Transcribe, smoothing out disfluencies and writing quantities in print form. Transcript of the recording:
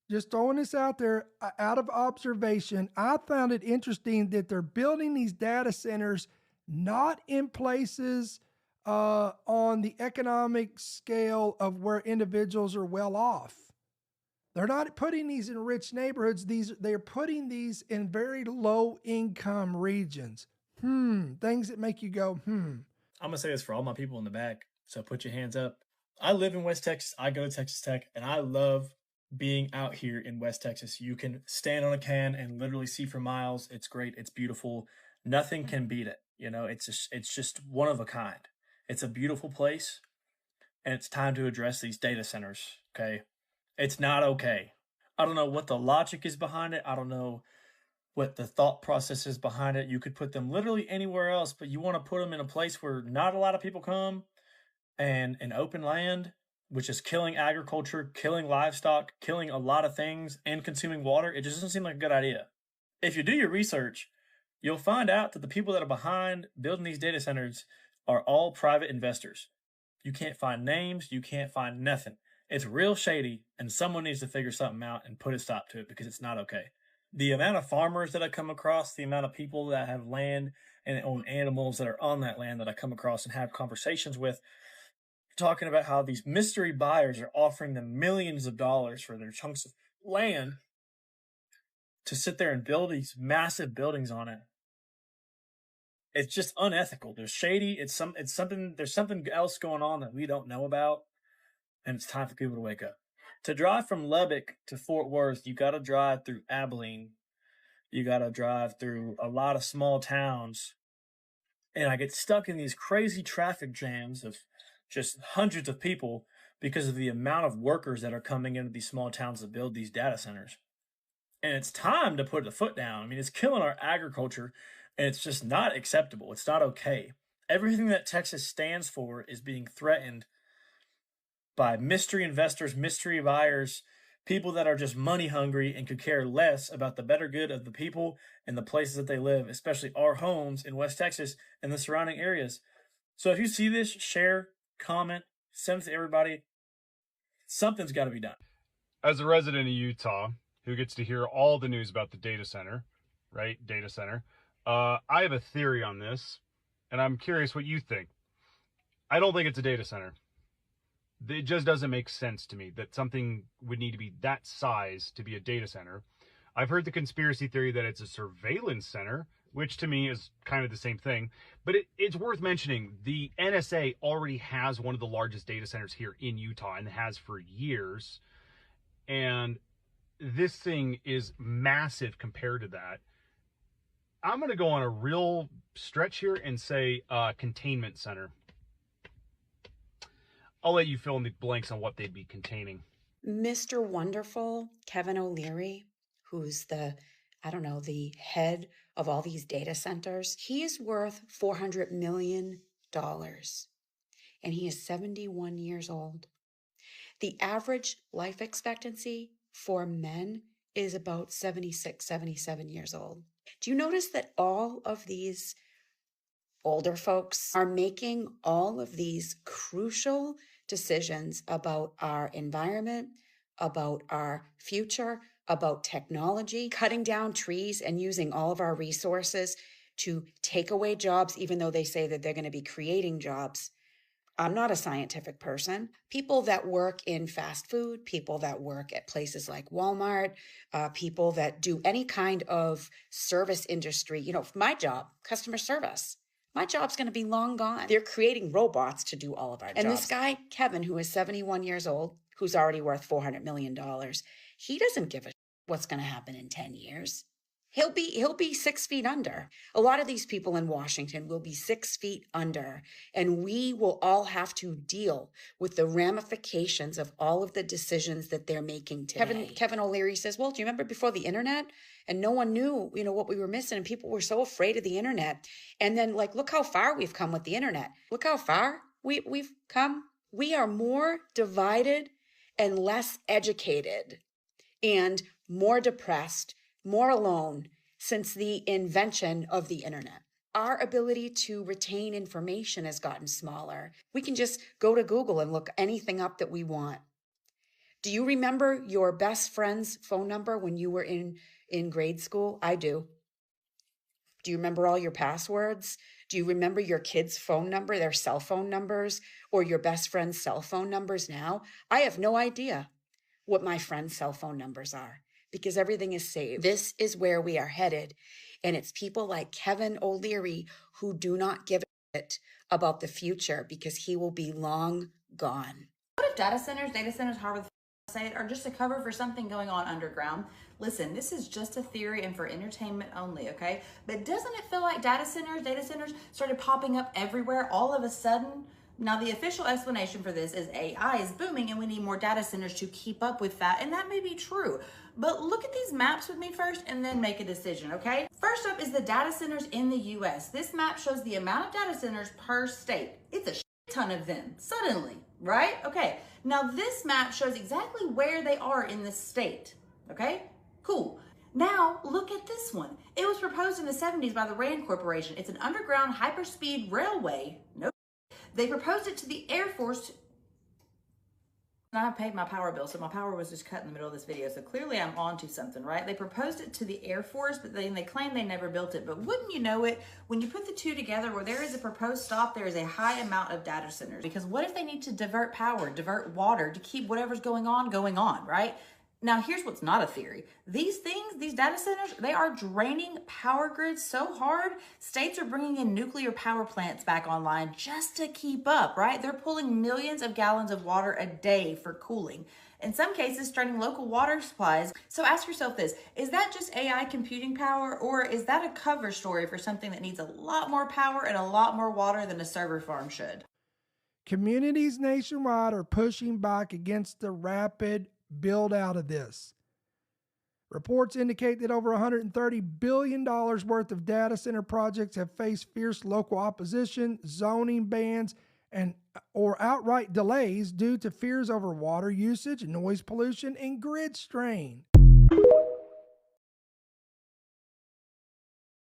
Just throwing this out there out of observation. I found it interesting that they're building these data centers not in places on the economic scale of where individuals are well off. They're not putting these in rich neighborhoods. They're putting these in very low income regions. Things that make you go, I'm gonna say this for all my people in the back. So put your hands up. I live in West Texas. I go to Texas Tech, and I love being out here in West Texas. You can stand on a can and literally see for miles. It's great. It's beautiful. Nothing can beat it. You know, it's just one of a kind. It's a beautiful place, and it's time to address these data centers. Okay, it's not okay. I don't know what the logic is behind it. I don't know what the thought process is behind it. You could put them literally anywhere else, but you want to put them in a place where not a lot of people come and an open land, which is killing agriculture, killing livestock, killing a lot of things, and consuming water. It just doesn't seem like a good idea. If you do your research, you'll find out that the people that are behind building these data centers are all private investors. You can't find names, you can't find nothing. It's real shady, and someone needs to figure something out and put a stop to it because it's not okay. The amount of farmers that I come across, the amount of people that have land and own animals that are on that land that I come across and have conversations with, talking about how these mystery buyers are offering them millions of dollars for their chunks of land to sit there and build these massive buildings on it. It's just unethical. There's shady. It's something. There's something else going on that we don't know about, and it's time for people to wake up. To drive from Lubbock to Fort Worth, you got to drive through Abilene. You got to drive through a lot of small towns, and I get stuck in these crazy traffic jams of just hundreds of people because of the amount of workers that are coming into these small towns to build these data centers. And it's time to put the foot down. I mean, it's killing our agriculture, and it's just not acceptable. It's not okay. Everything that Texas stands for is being threatened by mystery investors, mystery buyers, people that are just money hungry and could care less about the better good of the people and the places that they live, especially our homes in West Texas and the surrounding areas. So if you see this, share, comment, send it to everybody. Something's got to be done. As a resident of Utah who gets to hear all the news about the data center, right? Data center. I have a theory on this, and I'm curious what you think. I don't think it's a data center. It just doesn't make sense to me that something would need to be that size to be a data center. I've heard the conspiracy theory that it's a surveillance center, which to me is kind of the same thing. But it's worth mentioning the NSA already has one of the largest data centers here in Utah and has for years. And this thing is massive compared to that. I'm going to go on a real stretch here and say containment center. I'll let you fill in the blanks on what they'd be containing. Mr. Wonderful, Kevin O'Leary, who's the head of all these data centers, he is worth $400 million. And he is 71 years old. The average life expectancy for men is about 76, 77 years old. Do you notice that all of these older folks are making all of these crucial decisions about our environment, about our future, about technology, cutting down trees and using all of our resources to take away jobs, even though they say that they're going to be creating jobs? I'm not a scientific person. People that work in fast food, people that work at places like Walmart, people that do any kind of service industry, my job, customer service, my job's going to be long gone. They're creating robots to do all of our jobs. And this guy, Kevin, who is 71 years old, who's already worth $400 million, he doesn't give a what's going to happen in 10 years. He'll be 6 feet under. A lot of these people in Washington will be 6 feet under, and we will all have to deal with the ramifications of all of the decisions that they're making today. Kevin O'Leary says, well, do you remember before the internet? And no one knew, what we were missing, and people were so afraid of the internet. And then, look how far we've come with the internet. Look how far we've come. We are more divided and less educated and more depressed, more alone since the invention of the internet. Our ability to retain information has gotten smaller. We can just go to Google and look anything up that we want. Do you remember your best friend's phone number when you were in grade school? I do. Do you remember all your passwords? Do you remember your kid's phone number, their cell phone numbers, or your best friend's cell phone numbers now? I have no idea what my friends' cell phone numbers are because everything is saved. This is where we are headed. And it's people like Kevin O'Leary who do not give a shit about the future because he will be long gone. What if data centers, however the say it, are just a cover for something going on underground? Listen, this is just a theory and for entertainment only, okay? But doesn't it feel like data centers started popping up everywhere all of a sudden? Now, the official explanation for this is AI is booming and we need more data centers to keep up with that, and that may be true. But look at these maps with me first and then make a decision, okay? First up is the data centers in the US. This map shows the amount of data centers per state. It's a shit ton of them, suddenly, right? Okay, now this map shows exactly where they are in the state, okay? Cool. Now, look at this one. It was proposed in the 70s by the RAND Corporation. It's an underground hyperspeed railway. Nope. They proposed it to the Air Force. I paid my power bill, so my power was just cut in the middle of this video. So clearly I'm onto something, right? They proposed it to the Air Force, but then they claim they never built it. But wouldn't you know it, when you put the two together, where there is a proposed stop, there is a high amount of data centers. Because what if they need to divert power, divert water to keep whatever's going on, right? Now, here's what's not a theory. These things, these data centers, they are draining power grids so hard, states are bringing in nuclear power plants back online just to keep up, right? They're pulling millions of gallons of water a day for cooling. In some cases, straining local water supplies. So ask yourself this, is that just AI computing power, or is that a cover story for something that needs a lot more power and a lot more water than a server farm should? Communities nationwide are pushing back against the rapid build out of this. Reports indicate that over $130 billion worth of data center projects have faced fierce local opposition, zoning bans, or outright delays due to fears over water usage, noise pollution, and grid strain.